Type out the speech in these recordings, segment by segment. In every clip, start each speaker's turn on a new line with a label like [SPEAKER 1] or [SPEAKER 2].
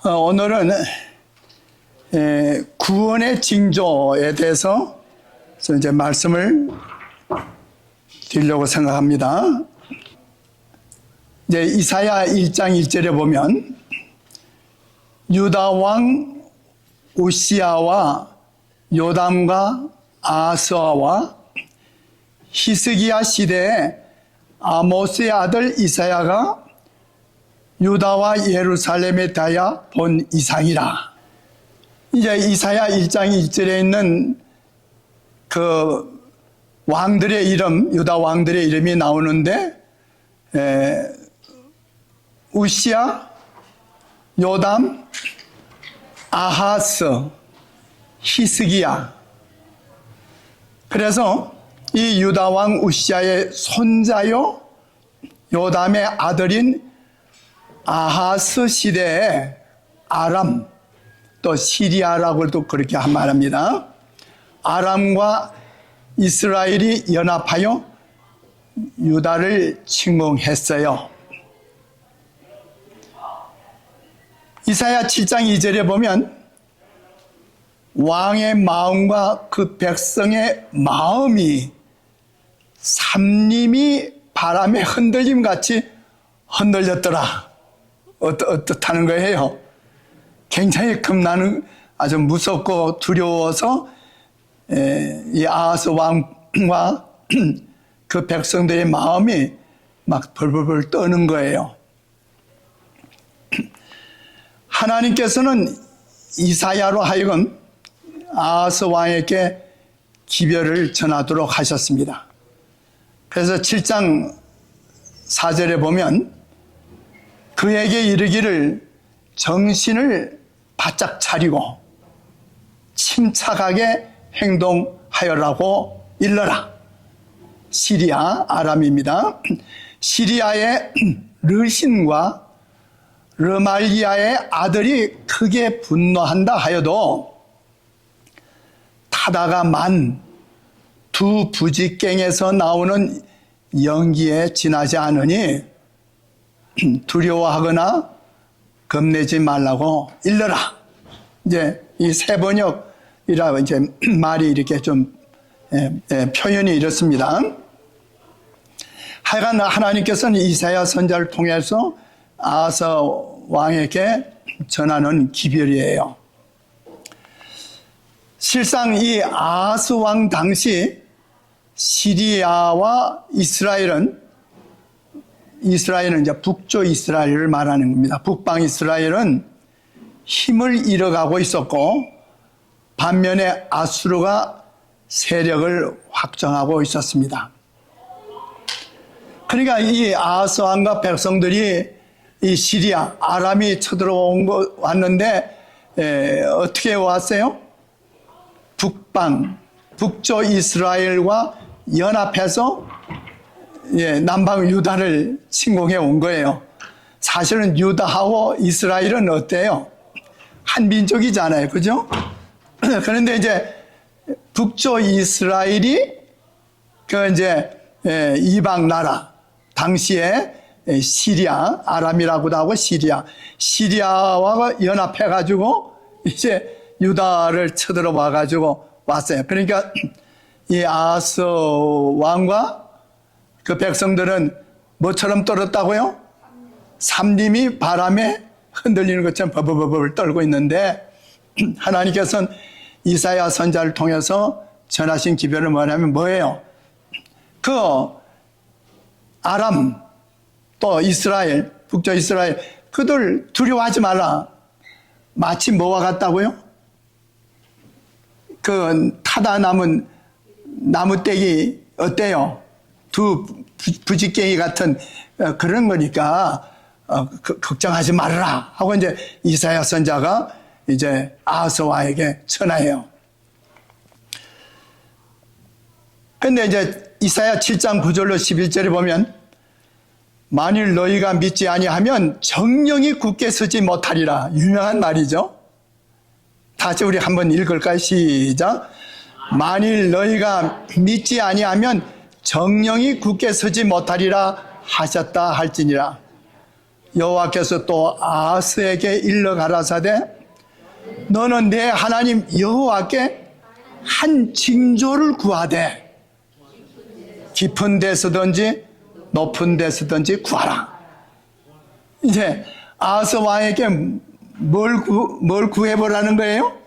[SPEAKER 1] 오늘은 구원의 징조에 대해서 이제 말씀을 드리려고 생각합니다. 이제 이사야 1장 1절에 보면 유다 왕 우시야와 요담과 아하스와 히스기야 시대에 아모스의 아들 이사야가 유다와 예루살렘에 대하여 본 이상이라. 이제 이사야 1장 1절에 있는 그 왕들의 이름, 유다 왕들의 이름이 나오는데 우시야, 요담, 아하스, 히스기야. 그래서 이 유다 왕 우시야의 손자요 요담의 아들인 아하스 시대에 아람, 또 시리아라고도 그렇게 말합니다. 아람과 이스라엘이 연합하여 유다를 침공했어요. 이사야 7장 2절에 보면 왕의 마음과 그 백성의 마음이 삼림이 바람에 흔들림 같이 흔들렸더라. 어떻다는 거예요? 굉장히 겁나는, 아주 무섭고 두려워서 이 아하스 왕과 그 백성들의 마음이 막 벌벌벌 떠는 거예요. 하나님께서는 이사야로 하여금 아하스 왕에게 기별을 전하도록 하셨습니다. 그래서 7장 4절에 보면 그에게 이르기를 정신을 바짝 차리고 침착하게 행동하여라고 일러라. 시리아, 아람입니다. 시리아의 르신과 르말리아의 아들이 크게 분노한다 하여도 타다가 만 두 부직갱에서 나오는 연기에 지나지 않으니 두려워하거나 겁내지 말라고 일러라. 이제 이 세 번역이라 이제 말이 이렇게 좀 표현이 이렇습니다. 하여간 하나님께서는 이사야 선지자를 통해서 아하스 왕에게 전하는 기별이에요. 실상 이 아하스 왕 당시 시리아와 이스라엘은 이제 북쪽 이스라엘을 말하는 겁니다. 북방 이스라엘은 힘을 잃어가고 있었고 반면에 아수르가 세력을 확정하고 있었습니다. 그러니까 이 아하스 왕과 백성들이 이 시리아, 아람이 왔는데 어떻게 왔어요? 북쪽 이스라엘과 연합해서 남방 유다를 침공해 온 거예요. 사실은 유다하고 이스라엘은 어때요? 한 민족이잖아요. 그죠? 그런데 이제 북쪽 이스라엘이 그 이제 이방 나라, 당시에 시리아, 아람이라고도 하고 시리아와 연합해가지고 이제 유다를 쳐들어와가지고 왔어요. 그러니까 이 아하스 왕과 그 백성들은 뭐처럼 떨었다고요? 삼림이 바람에 흔들리는 것처럼 버버버버 떨고 있는데 하나님께서는 이사야 선지자를 통해서 전하신 기별은 뭐예요? 그 아람 또 이스라엘, 북쪽 이스라엘 그들 두려워하지 말라. 마치 뭐와 같다고요? 그 타다 남은 나무떼기 어때요? 두 부직갱이 같은 그런 거니까 걱정하지 말아라 하고 이제 이사야 선지자가 이제 아하스 왕에게 전하해요. 근데 이제 이사야 7장 9절로 11절에 보면 만일 너희가 믿지 아니하면 정령이 굳게 서지 못하리라. 유명한 말이죠. 다시 우리 한번 읽을까요? 시작. 만일 너희가 믿지 아니하면 정령이 굳게 서지 못하리라 하셨다 할지니라. 여호와께서 또 아하스에게 일러 가라사대 너는 내 하나님 여호와께 한 징조를 구하되 깊은 데서든지 높은 데서든지 구하라. 이제 아하스 왕에게 뭘 구해보라는 거예요?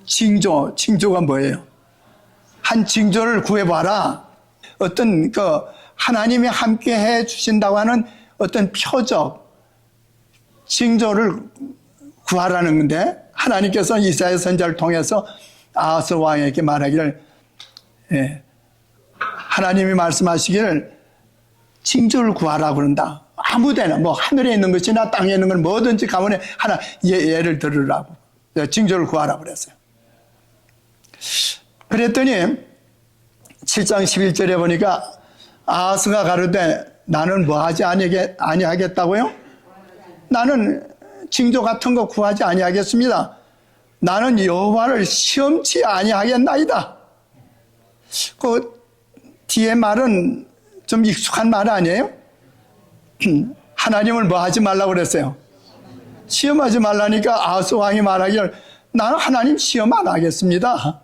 [SPEAKER 1] 징조가 뭐예요? 한 징조를 구해봐라. 어떤 하나님이 함께 해 주신다고 하는 어떤 표적 징조를 구하라는 건데, 하나님께서 이사야 선지자를 통해서 아하스 왕에게 말하기를, 하나님이 말씀하시기를 징조를 구하라 그런다. 아무데나 하늘에 있는 것이나 땅에 있는 건 뭐든지 가문에 하나 예를 들으라고 징조를 구하라 그랬어요. 그랬더니 7장 11절에 보니까 아하스가 가로되 나는 뭐하지 아니하겠다고요? 나는 징조 같은 거 구하지 아니하겠습니다. 나는 여호와를 시험치 아니하겠나이다. 그 뒤에 말은 좀 익숙한 말 아니에요? 하나님을 뭐 하지 말라고 그랬어요? 시험하지 말라니까 아하스 왕이 말하기를 나는 하나님 시험 안 하겠습니다.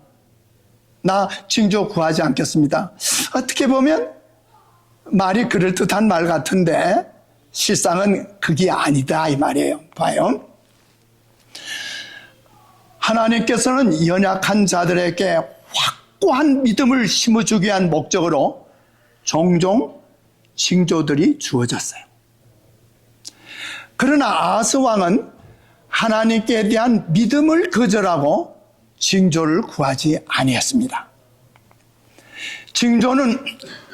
[SPEAKER 1] 나 징조 구하지 않겠습니다. 어떻게 보면 말이 그럴듯한 말 같은데 실상은 그게 아니다 이 말이에요. 봐요. 하나님께서는 연약한 자들에게 확고한 믿음을 심어주기 위한 목적으로 종종 징조들이 주어졌어요. 그러나 아하스 왕은 하나님께 대한 믿음을 거절하고 징조를 구하지 아니했습니다. 징조는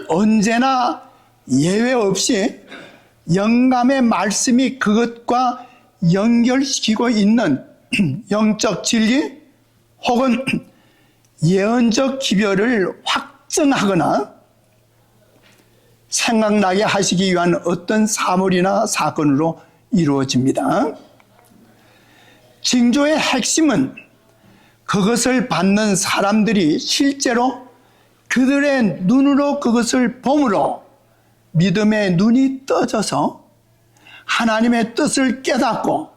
[SPEAKER 1] 언제나 예외 없이 영감의 말씀이 그것과 연결시키고 있는 영적 진리 혹은 예언적 기별을 확증하거나 생각나게 하시기 위한 어떤 사물이나 사건으로 이루어집니다. 징조의 핵심은 그것을 받는 사람들이 실제로 그들의 눈으로 그것을 봄으로 믿음의 눈이 떠져서 하나님의 뜻을 깨닫고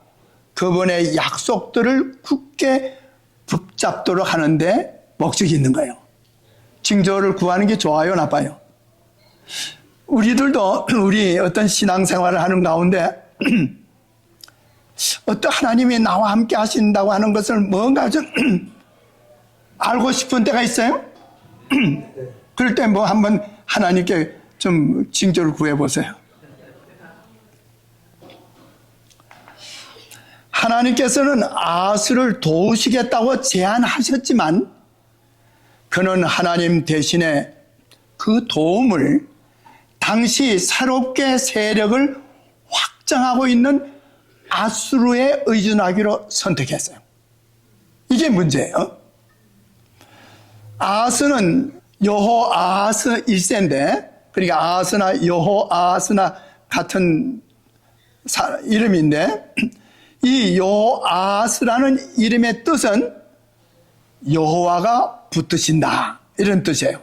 [SPEAKER 1] 그분의 약속들을 굳게 붙잡도록 하는데 목적이 있는 거예요. 징조를 구하는 게 좋아요, 나빠요? 우리들도 우리 어떤 신앙생활을 하는 가운데 어떤 하나님이 나와 함께 하신다고 하는 것을 뭔가 좀 알고 싶은 때가 있어요? 그럴 때 한번 하나님께 좀 징조를 구해보세요. 하나님께서는 아하스를 도우시겠다고 제안하셨지만 그는 하나님 대신에 그 도움을 당시 새롭게 세력을 확장하고 있는 아수르에 의존하기로 선택했어요. 이게 문제예요. 아하스는 여호아하스 1세인데, 그러니까 아하스나 여호아하스나 같은 이름인데, 이 여호아하스라는 이름의 뜻은 여호와가 붙드신다 이런 뜻이에요.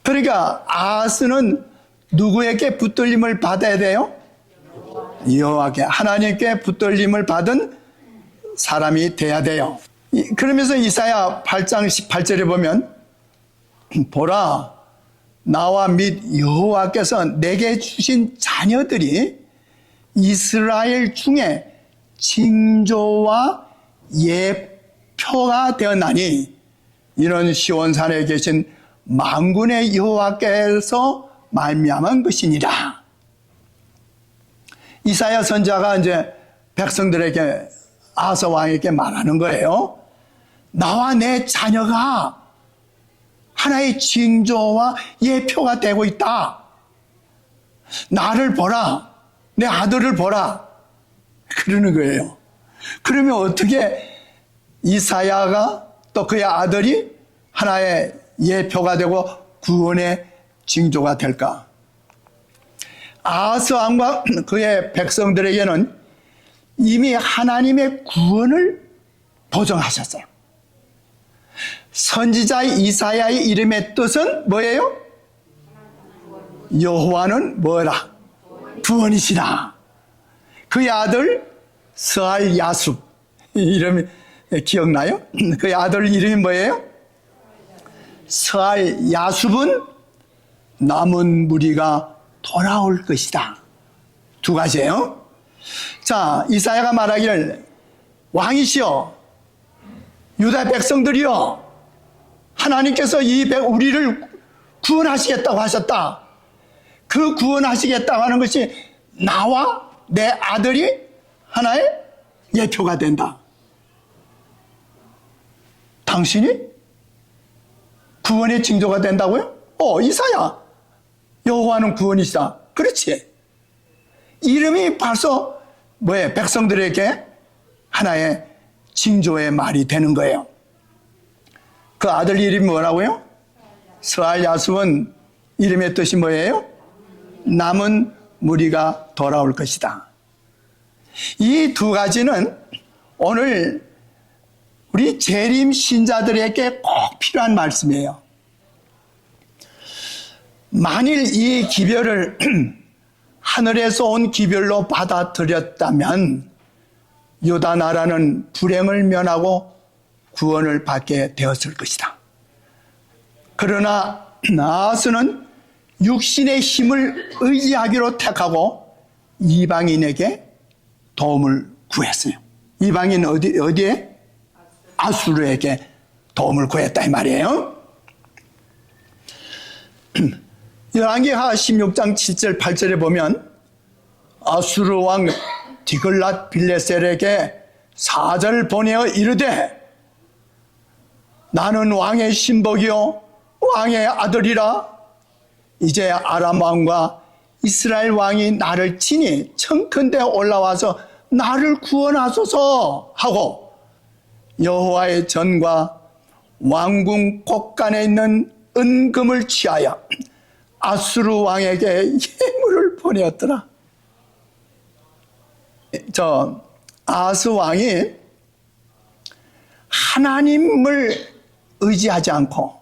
[SPEAKER 1] 그러니까 아하스는 누구에게 붙들림을 받아야 돼요? 여호와께, 하나님께 붙들림을 받은 사람이 돼야 돼요. 그러면서 이사야 8장 18절에 보면 보라 나와 및 여호와께서 내게 주신 자녀들이 이스라엘 중에 징조와 예표가 되었나니 이런 시온산에 계신 만군의 여호와께서 말미암은 것이니라. 이사야 선지자가 이제 백성들에게 아하스 왕에게 말하는 거예요. 나와 내 자녀가 하나의 징조와 예표가 되고 있다. 나를 보라. 내 아들을 보라. 그러는 거예요. 그러면 어떻게 이사야가 또 그의 아들이 하나의 예표가 되고 구원의 징조가 될까? 아하스 왕과 그의 백성들에게는 이미 하나님의 구원을 보증하셨어요. 선지자 이사야의 이름의 뜻은 뭐예요? 여호와는 뭐라? 구원이시라. 그의 아들 스알 야숲, 이름이 기억나요? 그의 아들 이름이 뭐예요? 스알 야숲은 남은 무리가 돌아올 것이다. 두 가지예요. 자, 이사야가 말하기를 왕이시여, 유다 백성들이여, 하나님께서 우리를 구원하시겠다고 하셨다. 그 구원하시겠다고 하는 것이 나와 내 아들이 하나의 예표가 된다. 당신이 구원의 징조가 된다고요? 이사야, 여호와는 구원이시다. 그렇지. 이름이 벌써 백성들에게 하나의 징조의 말이 되는 거예요. 그 아들 이름이 뭐라고요? 스알 야숲은 이름의 뜻이 뭐예요? 남은 무리가 돌아올 것이다. 이 두 가지는 오늘 우리 재림 신자들에게 꼭 필요한 말씀이에요. 만일 이 기별을 하늘에서 온 기별로 받아들였다면 유다 나라는 불행을 면하고 구원을 받게 되었을 것이다. 그러나 아하스는 육신의 힘을 의지하기로 택하고 이방인에게 도움을 구했어요. 이방인 어디에? 아수르에게 도움을 구했다 이 말이에요. 열왕기하 16장 7절 8절에 보면 아수르 왕 디글랏 빌레셀에게 사절을 보내어 이르되 나는 왕의 신복이요 왕의 아들이라. 이제 아람 왕과 이스라엘 왕이 나를 치니 청컨대 올라와서 나를 구원하소서 하고 여호와의 전과 왕궁 곳간에 있는 은금을 취하여 아수르 왕에게 예물을 보내었더라. 아하스 왕이 하나님을 의지하지 않고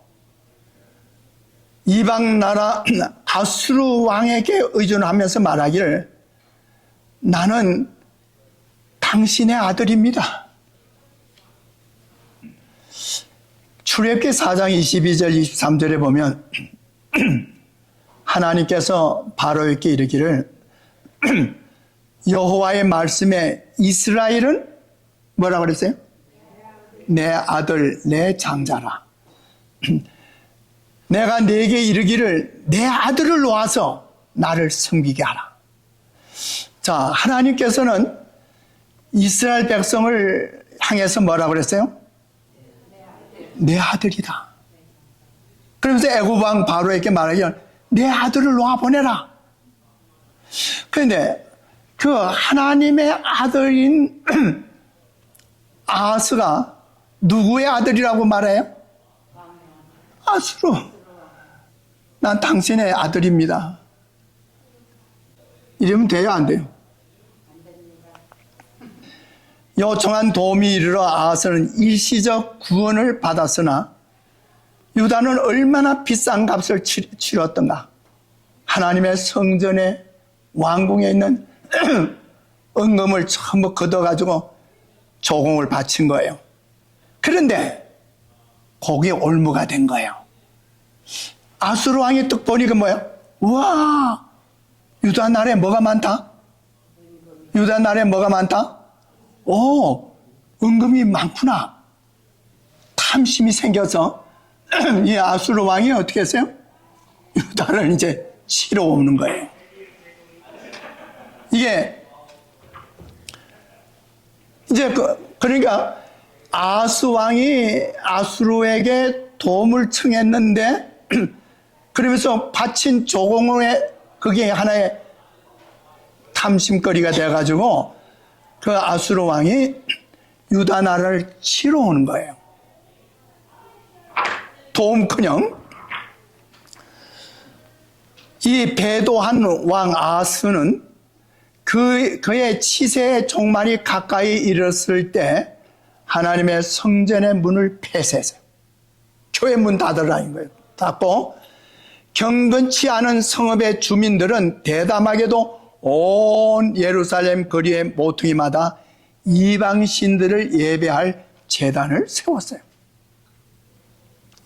[SPEAKER 1] 이방 나라 아수르 왕에게 의존하면서 말하기를 나는 당신의 아들입니다. 출애굽기 4장 22절 23절에 보면 하나님께서 바로에게 이르기를 여호와의 말씀에 이스라엘은 뭐라고 그랬어요? 내 아들 내 장자라. 내가 네게 이르기를 내 아들을 놓아서 나를 섬기게 하라. 자, 하나님께서는 이스라엘 백성을 향해서 뭐라고 그랬어요? 내 아들이다. 그러면서 애굽 왕 바로에게 말하기를 내 아들을 놓아 보내라. 그런데 그 하나님의 아들인 아하스가 누구의 아들이라고 말해요? 아수르. 난 당신의 아들입니다. 이러면 돼요, 안 돼요? 요청한 도움이 이르러 아하스는 일시적 구원을 받았으나 유다는 얼마나 비싼 값을 치렀던가. 하나님의 성전의 왕궁에 있는 은금을 전부 걷어가지고 조공을 바친 거예요. 그런데 거기에 올무가 된 거예요. 아수르 왕이 딱 보니까 뭐야? 우와, 유다 나라에 뭐가 많다? 유다 나라에 뭐가 많다? 은금이 많구나. 탐심이 생겨서 이 아수르 왕이 어떻게 했어요? 유다를 이제 치러 오는 거예요. 이게 이제 그러니까 아하스 왕이 아수르에게 도움을 청했는데 그러면서 바친 조공에 그게 하나의 탐심거리가 돼가지고 그 아수르 왕이 유다 나라를 치러 오는 거예요. 도움커녕 이 배도한 왕 아하스는 그의 치세의 종말이 가까이 이르렀을 때 하나님의 성전의 문을 폐쇄했어요. 교회 문 닫으라는 거예요. 닫고 경건치 않은 성읍의 주민들은 대담하게도 온 예루살렘 거리의 모퉁이마다 이방 신들을 예배할 제단을 세웠어요.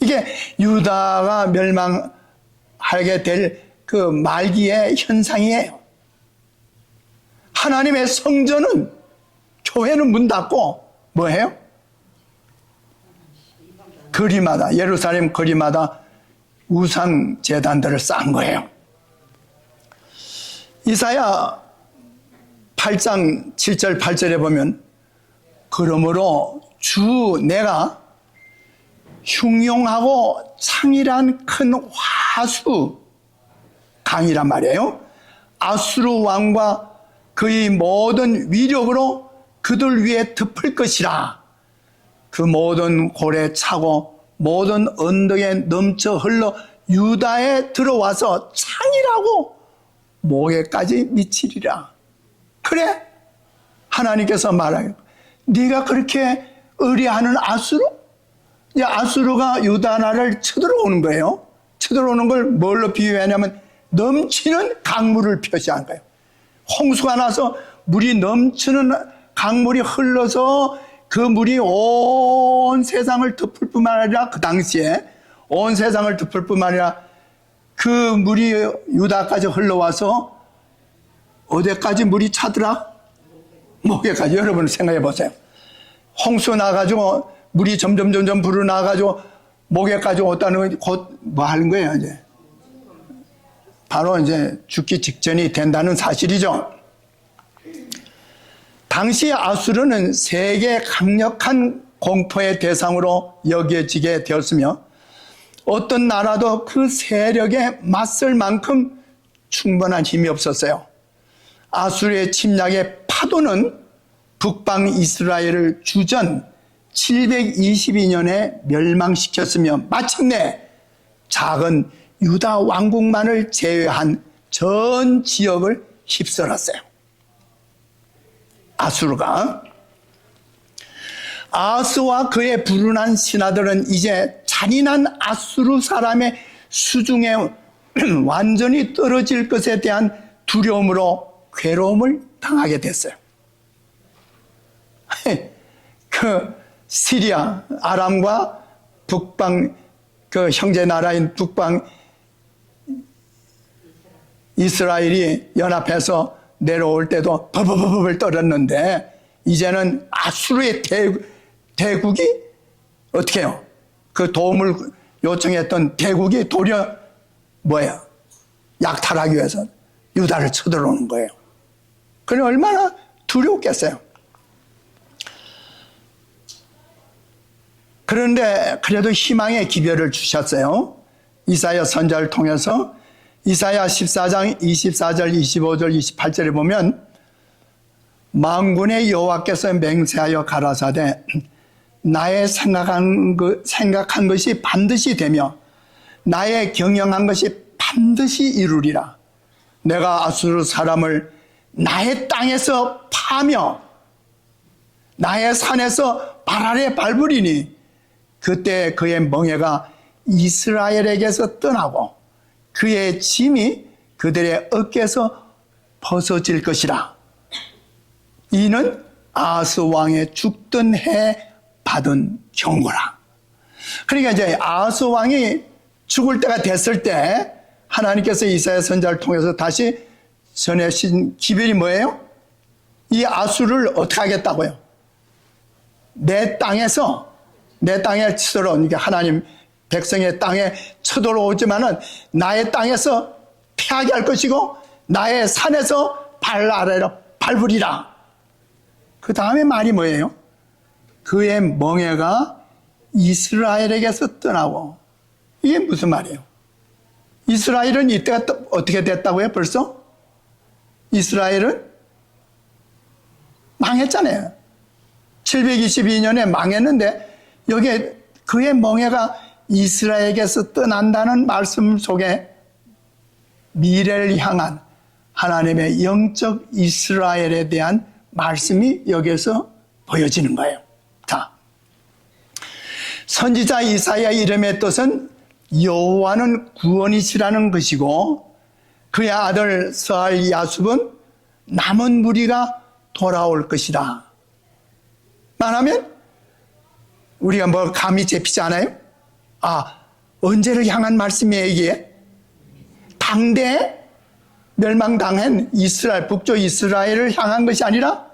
[SPEAKER 1] 이게 유다가 멸망하게 될 그 말기의 현상이에요. 하나님의 성전은, 교회는 문 닫고 뭐해요? 거리마다, 예루살렘 거리마다 우상 제단들을 쌓은 거예요. 이사야 8장 7절 8절에 보면 그러므로 주 내가 흉용하고 창이란 큰 화수 강이란 말이에요. 아수르 왕과 그의 모든 위력으로 그들 위에 덮을 것이라. 그 모든 골에 차고 모든 언덕에 넘쳐 흘러 유다에 들어와서 창이라고 목에까지 미치리라. 그래? 하나님께서 말하요. 네가 그렇게 의뢰하는 아수르? 이제 아수르가 유다 나라를 쳐들어오는 거예요. 쳐들어오는 걸 뭘로 비유하냐면 넘치는 강물을 표시한 거예요. 홍수가 나서 물이 넘치는 강물이 흘러서 그 물이 온 세상을 덮을 뿐만 아니라 그 당시에 온 세상을 덮을 뿐만 아니라 그 물이 유다까지 흘러와서 어디까지 물이 차더라? 목에까지. 여러분 생각해 보세요. 홍수 나가지고 물이 점점 불어나가지고 목에까지 왔다는 건 곧 뭐 하는 거예요, 이제. 바로 이제 죽기 직전이 된다는 사실이죠. 당시 아수르는 세계 강력한 공포의 대상으로 여겨지게 되었으며 어떤 나라도 그 세력에 맞설 만큼 충분한 힘이 없었어요. 아수르의 침략의 파도는 북방 이스라엘을 주전 722년에 멸망시켰으며 마침내 작은 유다 왕국만을 제외한 전 지역을 휩쓸었어요. 아수르가. 아스와 그의 불운한 신하들은 이제 잔인한 아수르 사람의 수중에 완전히 떨어질 것에 대한 두려움으로 괴로움을 당하게 됐어요. 그 시리아, 아람과 북방, 그 형제 나라인 북방 이스라엘이 연합해서 내려올 때도 버버버버를 떨었는데 이제는 아수르의 대국이 어떻게 해요? 그 도움을 요청했던 대국이 도리어 뭐예요? 약탈하기 위해서 유다를 쳐들어오는 거예요. 그럼 얼마나 두려웠겠어요. 그런데 그래도 희망의 기별을 주셨어요. 이사야 선지자를 통해서 이사야 14장 24절 25절 28절에 보면 만군의 여호와께서 맹세하여 가라사대 나의 생각한 것이 반드시 되며 나의 경영한 것이 반드시 이루리라. 내가 아수르 사람을 나의 땅에서 파며 나의 산에서 발 아래 밟으리니 그때 그의 멍에가 이스라엘에게서 떠나고 그의 짐이 그들의 어깨에서 벗어질 것이라. 이는 아하스 왕의 죽던 해 받은 경고라. 그러니까 이제 아하스 왕이 죽을 때가 됐을 때 하나님께서 이사야 선지자를 통해서 다시 전해신 기별이 뭐예요? 이 아수를 어떻게 하겠다고요? 내 땅에 쳐들어온, 하나님 백성의 땅에 쳐들어오지만은 나의 땅에서 패하게 할 것이고 나의 산에서 발 아래로 밟으리라. 그 다음에 말이 뭐예요? 그의 멍에가 이스라엘에게서 떠나고. 이게 무슨 말이에요? 이스라엘은 이때가 어떻게 됐다고요? 벌써? 이스라엘은 망했잖아요. 722년에 망했는데 여기에 그의 멍에가 이스라엘에게서 떠난다는 말씀 속에 미래를 향한 하나님의 영적 이스라엘에 대한 말씀이 여기에서 보여지는 거예요. 자, 선지자 이사야 이름의 뜻은 여호와는 구원이시라는 것이고 그의 아들 스알 야숲은 남은 무리가 돌아올 것이다. 말하면 우리가 뭐 감이 잡히지 않아요? 언제를 향한 말씀이에요 이게? 당대 멸망당한 이스라엘, 북쪽 이스라엘을 향한 것이 아니라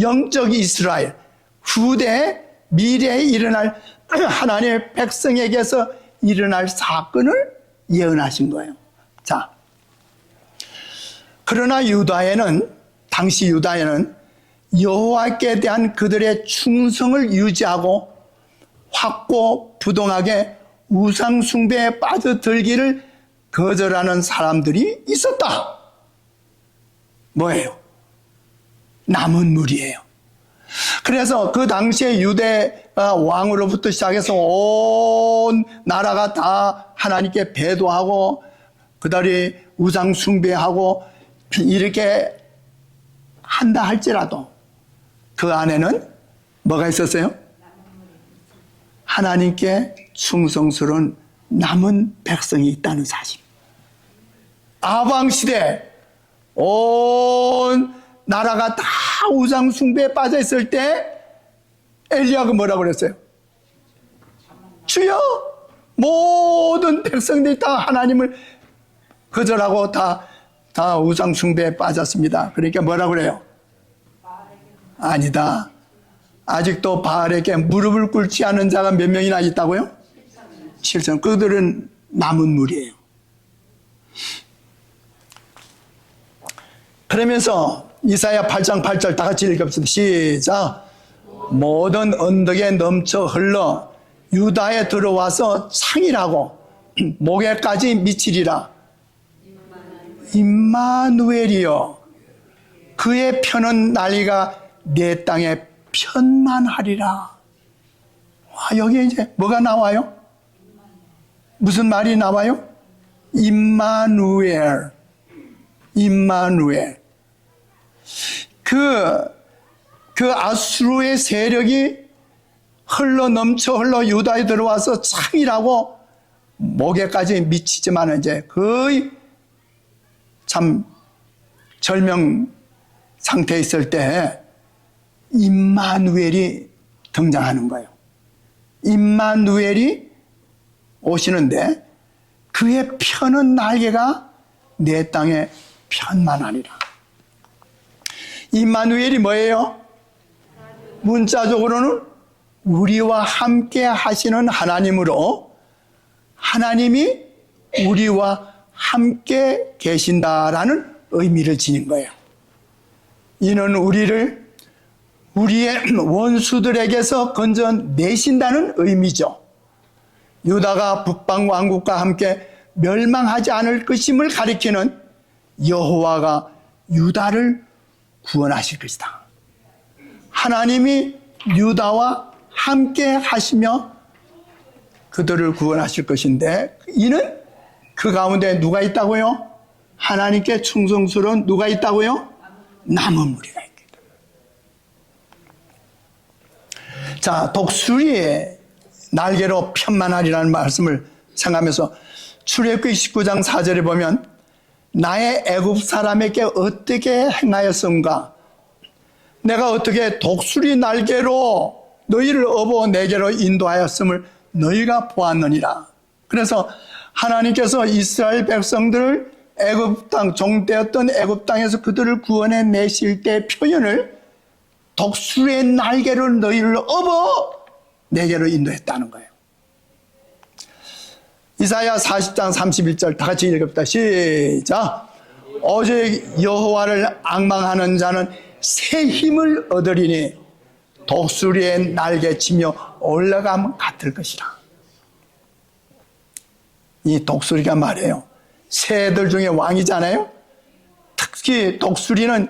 [SPEAKER 1] 영적 이스라엘, 후대 미래에 일어날 하나님의 백성에게서 일어날 사건을 예언하신 거예요. 자, 그러나 유다에는, 당시 유다에는 여호와께 대한 그들의 충성을 유지하고 확고부동하게 우상 숭배에 빠져들기를 거절하는 사람들이 있었다. 뭐예요? 남은 무리예요. 그래서 그 당시에 유대 왕으로부터 시작해서 온 나라가 다 하나님께 배도하고 그들이 우상 숭배하고 이렇게 한다 할지라도 그 안에는 뭐가 있었어요? 하나님께 충성스러운 남은 백성이 있다는 사실. 아방 시대 온 나라가 다 우상 숭배에 빠져 있을 때 엘리야가 뭐라고 그랬어요? 주여, 모든 백성들이 다 하나님을 거절하고 다 우상 숭배에 빠졌습니다. 그러니까 뭐라고 그래요? 아니다. 아직도 바알에게 무릎을 꿇지 않은 자가 몇 명이나 있다고요? 7천. 그들은 남은 무리예요. 그러면서 이사야 8장 8절 다 같이 읽읍시다. 시작. 모든 언덕에 넘쳐 흘러 유다에 들어와서 창이라고 목에까지 미치리라. 임마누엘이여, 그의 편은 난리가 내 땅에 편만하리라. 여기에 이제 뭐가 나와요? 무슨 말이 나와요? 임마누엘. 임마누엘. 그 아수르의 세력이 넘쳐 흘러 유다에 들어와서 창이라고 목에까지 미치지만 이제 거의 참 절명 상태에 있을 때 임마누엘이 등장하는 거예요. 임마누엘이 오시는데 그의 펴는 날개가 내 땅에 편만하리라. 임마누엘이 뭐예요? 문자적으로는 우리와 함께 하시는 하나님으로 하나님이 우리와 함께 계신다라는 의미를 지닌 거예요. 이는 우리를 우리의 원수들에게서 건져내신다는 의미죠. 유다가 북방 왕국과 함께 멸망하지 않을 것임을 가리키는 여호와가 유다를 구원하실 것이다. 하나님이 유다와 함께 하시며 그들을 구원하실 것인데 이는 그 가운데 누가 있다고요? 하나님께 충성스러운 누가 있다고요? 남은 무리가 있다. 자, 독수리의 날개로 편만하리라는 말씀을 생각하면서 출애굽기 19장 4절에 보면 나의 애굽 사람에게 어떻게 행하였은가? 내가 어떻게 독수리 날개로 너희를 업어 내게로 인도하였음을 너희가 보았느니라. 그래서 하나님께서 이스라엘 백성들을 애굽 땅, 종되었던 애굽 땅에서 그들을 구원해 내실 때 표현을 독수리의 날개로 너희를 업어 내게로 인도했다는 거예요. 이사야 40장 31절 다 같이 읽읍시다. 시작. 오직 여호와를 앙망하는 자는 새 힘을 얻으리니 독수리의 날개치며 올라감 같을 것이라. 이 독수리가 말이에요. 새들 중에 왕이잖아요. 특히 독수리는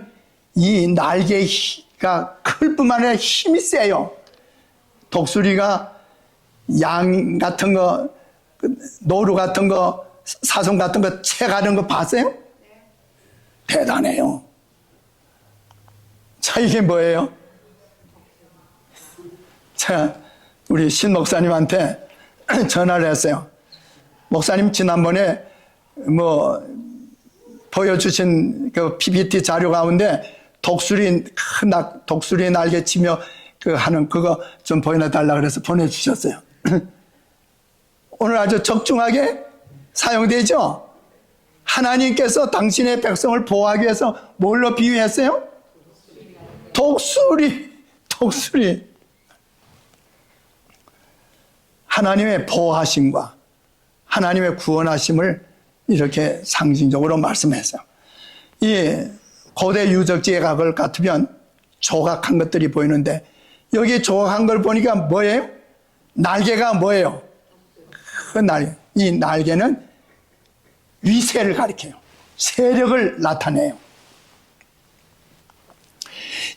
[SPEAKER 1] 이 날개가 클 뿐만 아니라 힘이 세요. 독수리가 양 같은 거, 노루 같은 거, 사슴 같은 거 채가는 거 봤어요? 대단해요. 자, 이게 뭐예요? 자, 우리 신 목사님한테 전화를 했어요. 목사님, 지난번에 보여주신 그 PPT 자료 가운데 독수리 날개 치며 하는 그거 좀 보여달라 그래서 보내주셨어요. 오늘 아주 적중하게 사용되죠? 하나님께서 당신의 백성을 보호하기 위해서 뭘로 비유했어요? 독수리. 하나님의 보호하심과 하나님의 구원하심을 이렇게 상징적으로 말씀했어요. 이 고대 유적지에 가걸 같으면 조각한 것들이 보이는데 여기 조각한 걸 보니까 뭐예요? 날개가 뭐예요? 이 날개는 위세를 가리켜요. 세력을 나타내요.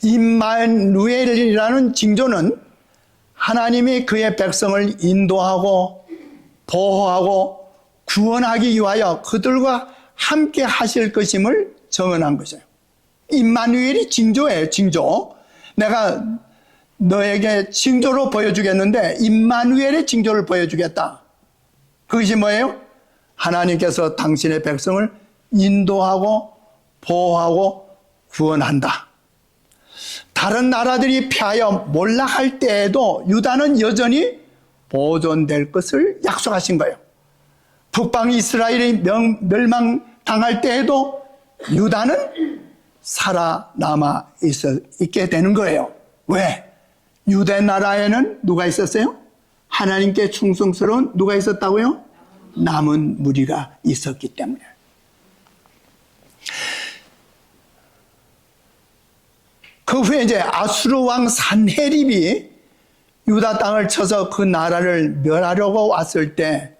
[SPEAKER 1] 임마누엘이라는 징조는 하나님이 그의 백성을 인도하고 보호하고 구원하기 위하여 그들과 함께 하실 것임을 정언한 것이에요. 임마누엘이 징조예요. 징조. 내가 너에게 징조로 보여주겠는데 임마누엘의 징조를 보여주겠다. 그것이 뭐예요? 하나님께서 당신의 백성을 인도하고 보호하고 구원한다. 다른 나라들이 패하여 몰락할 때에도 유다는 여전히 보존될 것을 약속하신 거예요. 북방 이스라엘이 멸망당할 때에도 유다는 살아남아 있게 되는 거예요. 왜? 유대 나라에는 누가 있었어요? 하나님께 충성스러운 누가 있었다고요? 남은 무리가 있었기 때문에. 그 후에 이제 아수르 왕 산헤립이 유다 땅을 쳐서 그 나라를 멸하려고 왔을 때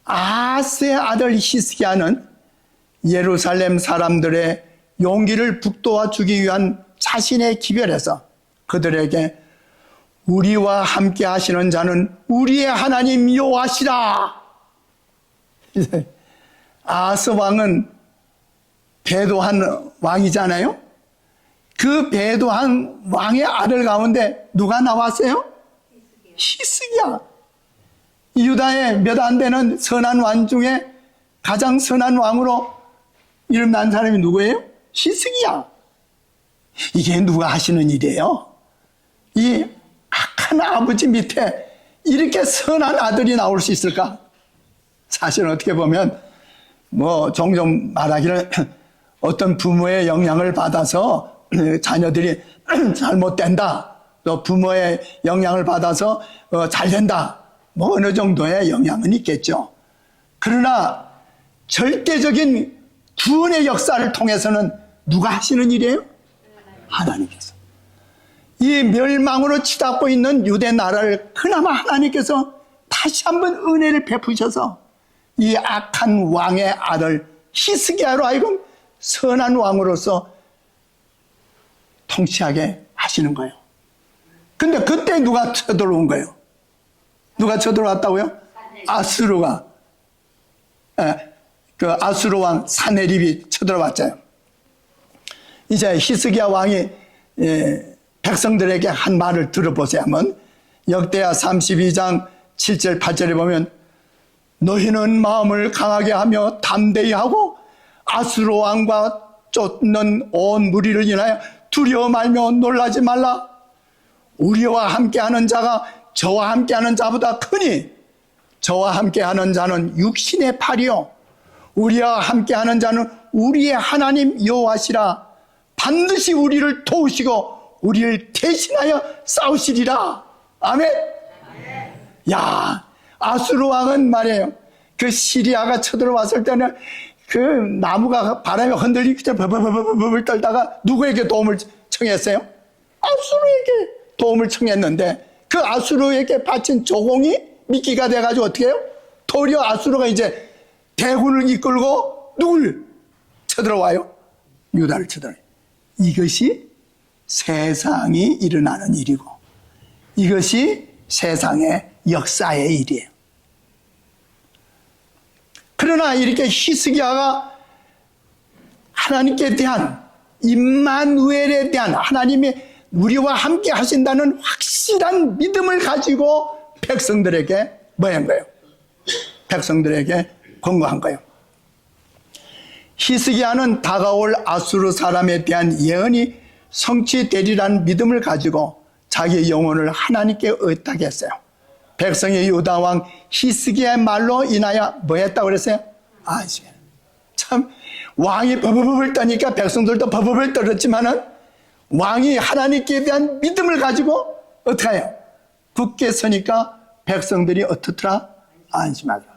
[SPEAKER 1] 아스의 아들 히스기야는 예루살렘 사람들의 용기를 북돋아 주기 위한 자신의 기별에서 그들에게 우리와 함께 하시는 자는 우리의 하나님 여호와시라. 아스 왕은 배도한 왕이잖아요. 그 배도한 왕의 아들 가운데 누가 나왔어요? 히스기야. 유다의 몇 안 되는 선한 왕 중에 가장 선한 왕으로 이름 난 사람이 누구예요? 히스기야. 이게 누가 하시는 일이에요? 이 악한 아버지 밑에 이렇게 선한 아들이 나올 수 있을까? 사실 어떻게 보면 종종 말하기를 어떤 부모의 영향을 받아서 자녀들이 잘못된다. 또 부모의 영향을 받아서 잘된다. 어느 정도의 영향은 있겠죠. 그러나 절대적인 구원의 역사를 통해서는 누가 하시는 일이에요? 하나님께서. 이 멸망으로 치닫고 있는 유대 나라를 그나마 하나님께서 다시 한번 은혜를 베푸셔서 이 악한 왕의 아들 히스기야로 하여금 선한 왕으로서 통치하게 하시는 거예요. 근데 그때 누가 쳐들어온 거예요? 누가 쳐들어왔다고요? 아수르가. 그 아수르 왕 산헤립이 쳐들어왔잖아요. 이제 히스기야 왕이 백성들에게 한 말을 들어보세요. 한번 역대하 32장 7절 8절에 보면 너희는 마음을 강하게 하며 담대히 하고 아수르 왕과 쫓는 온 무리를 인하여 두려워 말며 놀라지 말라. 우리와 함께하는 자가 저와 함께하는 자보다 크니 저와 함께하는 자는 육신의 팔이요 우리와 함께하는 자는 우리의 하나님 여호와시라. 반드시 우리를 도우시고 우리를 대신하여 싸우시리라. 아멘. 야, 아수르 왕은 말이에요. 그 시리아가 쳐들어왔을 때는 그 나무가 바람에 흔들리기 때문에 버버버버버 떨다가 누구에게 도움을 청했어요? 아수르에게 도움을 청했는데 그 아수르에게 바친 조공이 미끼가 돼가지고 어떻게 해요? 도리어 아수르가 이제 대군을 이끌고 누굴 쳐들어와요? 유다를 쳐들어와요. 이것이 세상이 일어나는 일이고 이것이 세상의 역사의 일이에요. 그러나 이렇게 히스기야가 하나님께 대한 임마누엘에 대한 하나님이 우리와 함께 하신다는 확실한 믿음을 가지고 백성들에게 뭐 한 거예요? 백성들에게 권고한 거예요. 히스기야는 다가올 아수르 사람에 대한 예언이 성취되리라는 믿음을 가지고 자기의 영혼을 하나님께 의탁했어요. 백성의 유다 왕 히스기야의 말로 인하여 뭐 했다고 그랬어요? 참 왕이 버버버를 떠니까 백성들도 버버버를 떨었지만은 왕이 하나님께 대한 믿음을 가지고 어떻게 해요? 굳게 서니까 백성들이 어떻더라? 안심하더라.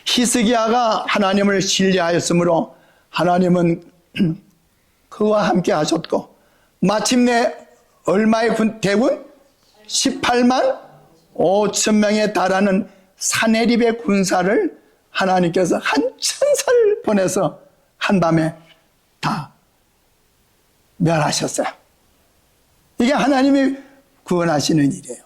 [SPEAKER 1] 히스기야가 하나님을 신뢰하였으므로 하나님은 그와 함께 하셨고 마침내 얼마의 대군? 18만 5천 명에 달하는 사네립의 군사를 하나님께서 한 천사를 보내서 한밤에 다 멸하셨어요. 이게 하나님이 구원하시는 일이에요.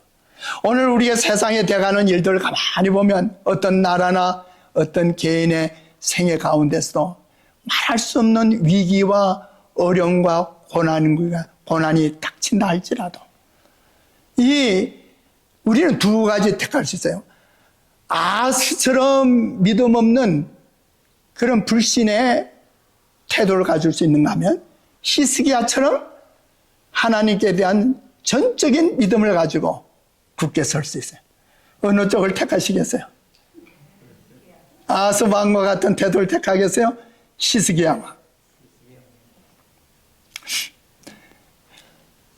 [SPEAKER 1] 오늘 우리가 세상에 돼가는 일들을 가만히 보면 어떤 나라나 어떤 개인의 생애 가운데서도 말할 수 없는 위기와 어려움과 고난이 닥친다 할지라도 우리는 두 가지 택할 수 있어요. 아스처럼 믿음 없는 그런 불신의 태도를 가질 수 있는가 하면 히스기야처럼 하나님께 대한 전적인 믿음을 가지고 굳게 설 수 있어요. 어느 쪽을 택하시겠어요? 아스 왕과 같은 태도를 택하겠어요? 히스기야 왕.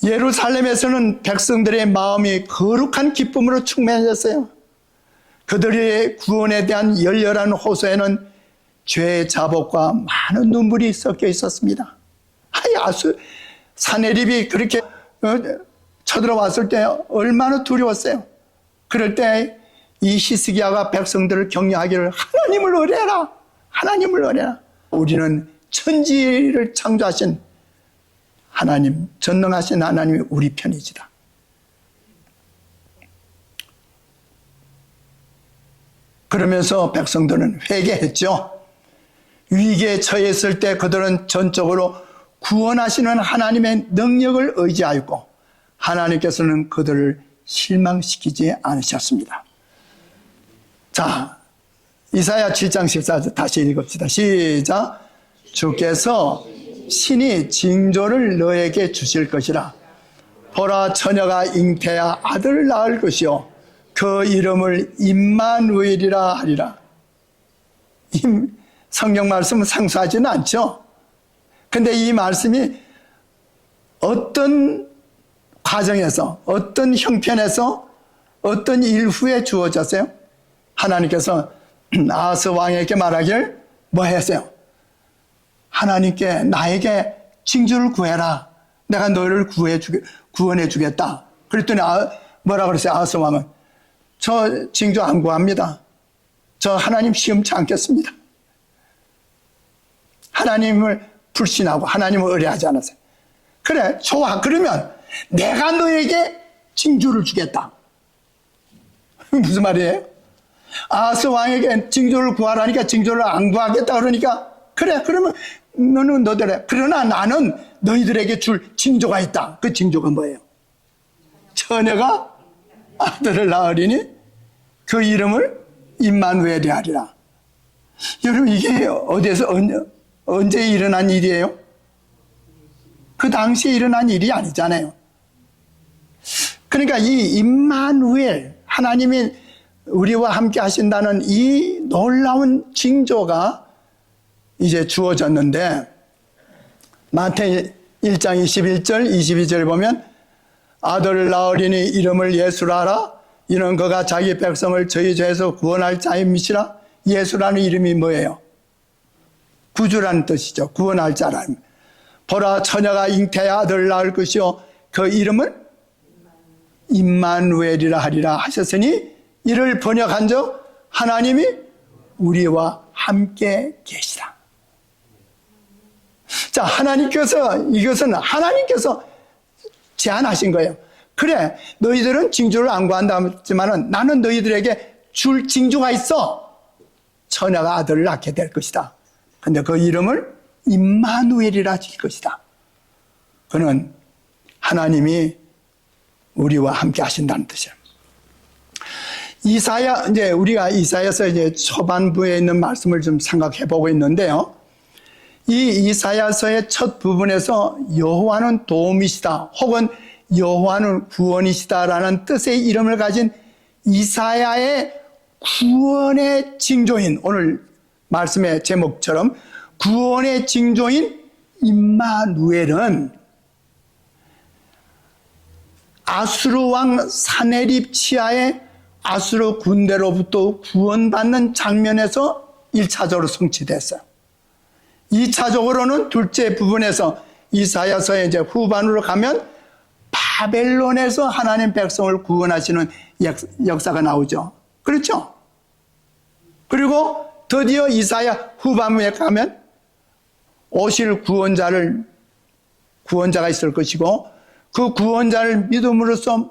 [SPEAKER 1] 예루살렘에서는 백성들의 마음이 거룩한 기쁨으로 충만해졌어요. 그들의 구원에 대한 열렬한 호소에는 죄의 자복과 많은 눈물이 섞여 있었습니다. 사네립이 그렇게 쳐들어왔을 때 얼마나 두려웠어요. 그럴 때 이 히스기야가 백성들을 격려하기를 하나님을 의뢰해라. 하나님을 의뢰해라. 우리는 천지를 창조하신 하나님, 전능하신 하나님이 우리 편이지다. 그러면서 백성들은 회개했죠. 위기에 처했을 때 그들은 전적으로 구원하시는 하나님의 능력을 의지하였고 하나님께서는 그들을 실망시키지 않으셨습니다. 자, 이사야 7장 14절 다시 읽읍시다. 시작. 주께서 신이 징조를 너에게 주실 것이라. 보라, 처녀가 잉태하 아들을 낳을 것이요 그 이름을 임마누엘이라 하리라. 성경 말씀은 상수하지는 않죠. 근데 이 말씀이 어떤 과정에서, 어떤 형편에서, 어떤 일 후에 주어졌어요? 하나님께서 아하스 왕에게 말하길 뭐 했어요? 하나님께 나에게 징조를 구해라. 내가 너를 구원해 주겠다. 그랬더니 뭐라 그랬어요? 아하스 왕은 저 징조 안 구합니다. 저 하나님 시험치 않겠습니다. 하나님을 불신하고 하나님을 의뢰하지 않았어요. 그래, 좋아. 그러면 내가 너에게 징조를 주겠다. 무슨 말이에요? 아하스 왕에게 징조를 구하라니까 징조를 안 구하겠다 그러니까 그래, 그러면 너는 너대로. 그러나 나는 너희들에게 줄 징조가 있다. 그 징조가 뭐예요? 처녀가 아들을 낳으리니 그 이름을 임마누엘이 하리라. 여러분, 이게 어디에서 언제 일어난 일이에요? 그 당시에 일어난 일이 아니잖아요. 그러니까 이 임마누엘, 하나님이 우리와 함께 하신다는 이 놀라운 징조가 이제 주어졌는데, 마태 1장 21절 22절 보면 아들을 낳으리니 이름을 예수라 하라. 이는 그가 자기 백성을 저희 죄에서 구원할 자임이시라. 예수라는 이름이 뭐예요? 구주라는 뜻이죠. 구원할 자라는. 보라, 처녀가 잉태의 아들을 낳을 것이요 그 이름을 임마누엘이라 하리라 하셨으니 이를 번역한즉 하나님이 우리와 함께 계시라. 자, 이것은 하나님께서 제안하신 거예요. 그래, 너희들은 징조를 안 구한다 했지만은 나는 너희들에게 줄 징조가 있어. 처녀가 아들을 낳게 될 것이다. 근데 그 이름을 임마누엘이라 질 것이다. 그는 하나님이 우리와 함께 하신다는 뜻이에요. 이제 우리가 이사야서 이제 초반부에 있는 말씀을 좀 생각해 보고 있는데요. 이 이사야서의 첫 부분에서 여호와는 도움이시다 혹은 여호와는 구원이시다라는 뜻의 이름을 가진 이사야의 구원의 징조인, 오늘 말씀의 제목처럼 구원의 징조인 임마누엘은 아수르 왕 사네립 치하의 아수르 군대로부터 구원받는 장면에서 1차적으로 성취됐어요. 2차적으로는 둘째 부분에서 이사야서의 이제 후반으로 가면 바벨론에서 하나님 백성을 구원하시는 역사가 나오죠. 그렇죠? 그리고 드디어 이사야 후반부에 가면 오실 구원자가 있을 것이고 그 구원자를 믿음으로써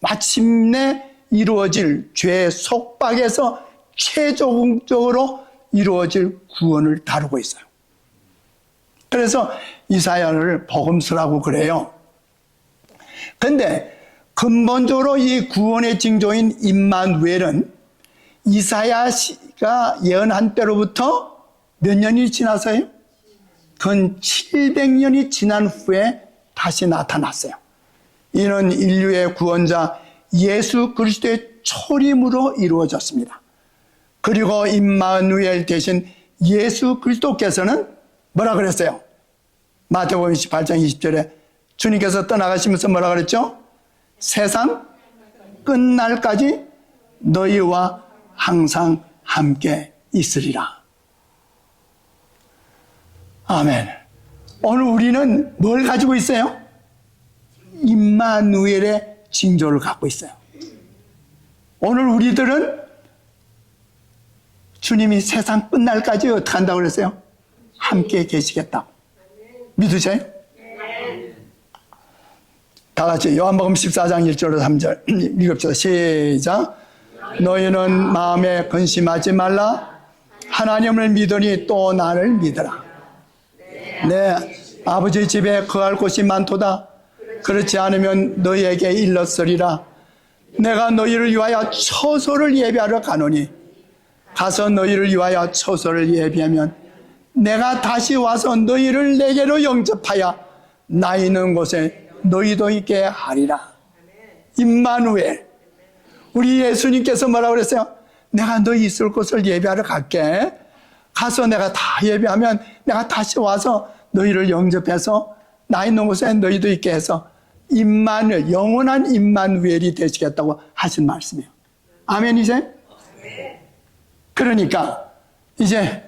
[SPEAKER 1] 마침내 이루어질 죄 속박에서 최종적으로 이루어질 구원을 다루고 있어요. 그래서 이사야를 복음서라고 그래요. 그런데 근본적으로 이 구원의 징조인 임마누엘은 이사야가 예언한 때로부터 몇 년이 지나서요? 근 700년이 지난 후에 다시 나타났어요. 이는 인류의 구원자 예수 그리스도의 초림으로 이루어졌습니다. 그리고 임마누엘 대신 예수 그리스도께서는 뭐라 그랬어요? 마태복음 28장 20절에 주님께서 떠나가시면서 뭐라 그랬죠? 세상 끝날까지 너희와 항상 함께 있으리라. 아멘. 오늘 우리는 뭘 가지고 있어요? 임마누엘의 징조를 갖고 있어요. 오늘 우리들은 주님이 세상 끝날까지 어떻게 한다고 그랬어요? 함께 계시겠다. 믿으세요? 다 같이 요한복음 14장 1절로 3절 읽읍시다. 시작. 너희는 마음에 근심하지 말라. 하나님을 믿으니 또 나를 믿으라. 내 아버지 집에 거할 곳이 많도다. 그렇지 않으면 너희에게 일렀으리라. 내가 너희를 위하여 처소를 예비하러 가노니 가서 너희를 위하여 처소를 예비하면 내가 다시 와서 너희를 내게로 영접하여 나 있는 곳에 너희도 있게 하리라. 임마누엘. 우리 예수님께서 뭐라고 그랬어요? 내가 너희 있을 곳을 예비하러 갈게. 가서 내가 다 예비하면 내가 다시 와서 너희를 영접해서 나 있는 곳에 너희도 있게 해서 임마누엘, 영원한 임마누엘이 되시겠다고 하신 말씀이에요. 아멘이세요? 그러니까 이제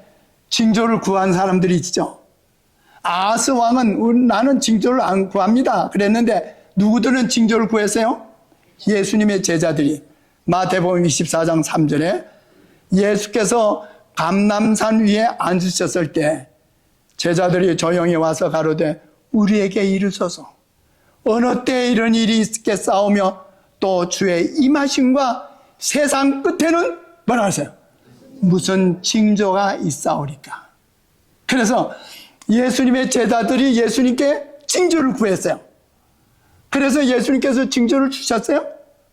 [SPEAKER 1] 징조를 구한 사람들이 있죠. 아하스 왕은 나는 징조를 안 구합니다 그랬는데 누구들은 징조를 구했어요? 예수님의 제자들이. 마태복음 24장 3절에 예수께서 감람산 위에 앉으셨을 때 제자들이 조용히 와서 가로되 우리에게 이르소서 어느 때 이런 일이 있겠사오며 또 주의 임하심과 세상 끝에는 뭐라 하세요? 무슨 징조가 있사오리까. 그래서 예수님의 제자들이 예수님께 징조를 구했어요. 그래서 예수님께서 징조를 주셨어요?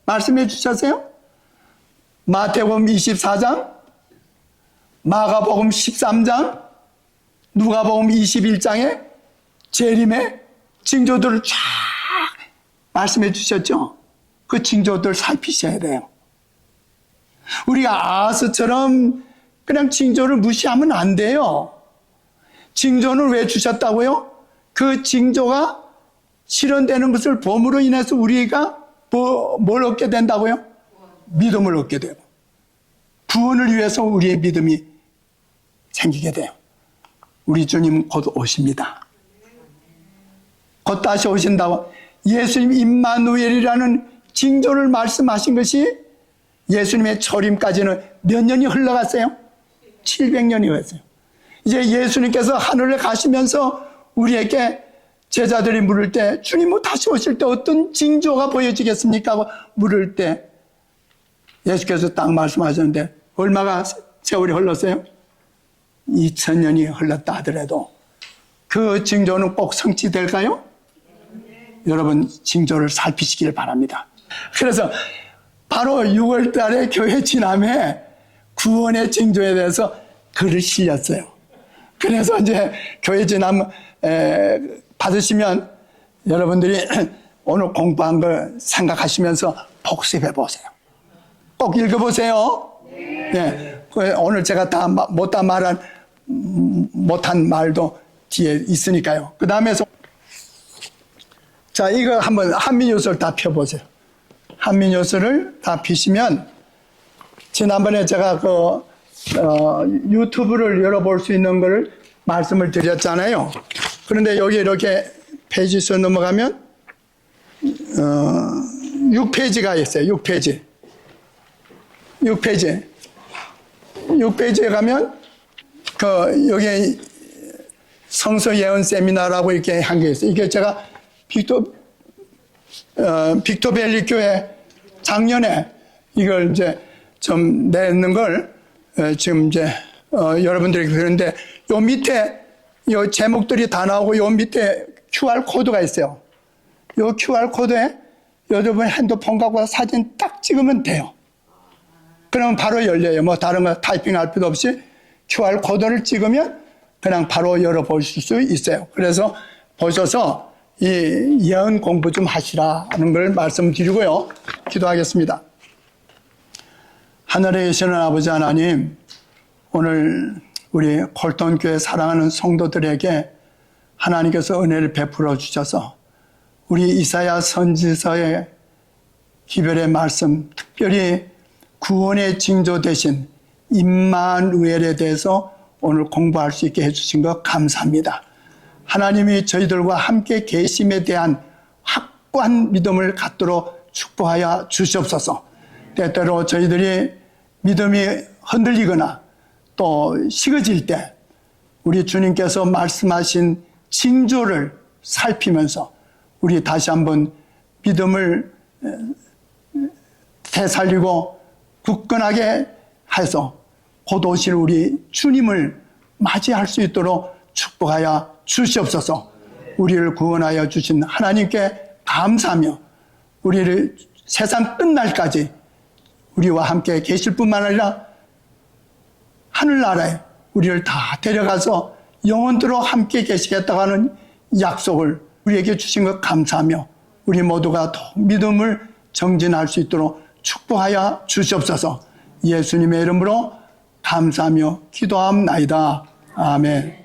[SPEAKER 1] 말씀해 주셨어요? 마태복음 24장, 마가복음 13장, 누가복음 21장에 재림의 징조들을 쫙 말씀해 주셨죠? 그 징조들 살피셔야 돼요. 우리가 아하스처럼 그냥 징조를 무시하면 안 돼요. 징조는 왜 주셨다고요? 그 징조가 실현되는 것을 봄으로 인해서 우리가 뭘 얻게 된다고요? 믿음을 얻게 되고 구원을 위해서 우리의 믿음이 생기게 돼요. 우리 주님 곧 오십니다. 곧 다시 오신다고 예수님 임마누엘이라는 징조를 말씀하신 것이 예수님의 초림까지는 몇 년이 흘러갔어요? 700년이 흘렀어요. 이제 예수님께서 하늘에 가시면서 우리에게 제자들이 물을 때 주님 다시 오실 때 어떤 징조가 보여지겠습니까? 하고 물을 때 예수께서 딱 말씀하셨는데 얼마가 세월이 흘렀어요? 2000년이 흘렀다 하더라도 그 징조는 꼭 성취될까요? 여러분 징조를 살피시길 바랍니다. 그래서 바로 6월 달에 교회 지남에 구원의 징조에 대해서 글을 실렸어요. 그래서 이제 교회 지남 받으시면 여러분들이 오늘 공부한 걸 생각하시면서 복습해 보세요. 꼭 읽어보세요. 네. 오늘 제가 다 못한 말도 뒤에 있으니까요. 그 다음에서 자, 이거 한번 한민요서를 다 펴보세요. 한민요서를 다 피시면 지난번에 제가 유튜브를 열어볼 수 있는 걸 말씀을 드렸잖아요. 그런데 여기 이렇게 페이지 수 넘어가면 6페이지가 있어요. 6페이지. 6페이지에 가면 여기 성서 예언 세미나라고 이렇게 한 게 있어요. 이게 제가 빅토밸리 교회 작년에 이걸 이제 좀 내는 걸 지금 이제 여러분들에게 그러는데 요 밑에 요 제목들이 다 나오고 요 밑에 QR 코드가 있어요. 요 QR 코드에 여러분 핸드폰 갖고 사진 딱 찍으면 돼요. 그러면 바로 열려요. 뭐 다른 거 타이핑할 필요 없이 QR 코드를 찍으면 그냥 바로 열어보실 수 있어요. 그래서 보셔서 이 예언 공부 좀 하시라는 걸 말씀드리고요. 기도하겠습니다. 하늘에 계시는 아버지 하나님, 오늘 우리 콜톤교회 사랑하는 성도들에게 하나님께서 은혜를 베풀어 주셔서 우리 이사야 선지서의 기별의 말씀, 특별히 구원의 징조 되신 임마누엘에 대해서 오늘 공부할 수 있게 해주신 것 감사합니다. 하나님이 저희들과 함께 계심에 대한 확고한 믿음을 갖도록 축복하여 주시옵소서. 때때로 저희들이 믿음이 흔들리거나 또 식어질 때 우리 주님께서 말씀하신 징조를 살피면서 우리 다시 한번 믿음을 되살리고 굳건하게 해서 곧 오실 우리 주님을 맞이할 수 있도록 축복하여 주시옵소서. 우리를 구원하여 주신 하나님께 감사하며 우리를 세상 끝날까지 우리와 함께 계실 뿐만 아니라 하늘나라에 우리를 다 데려가서 영원토록 함께 계시겠다고 하는 약속을 우리에게 주신 것 감사하며 우리 모두가 더 믿음을 정진할 수 있도록 축복하여 주시옵소서. 예수님의 이름으로 감사하며 기도함나이다. 아멘.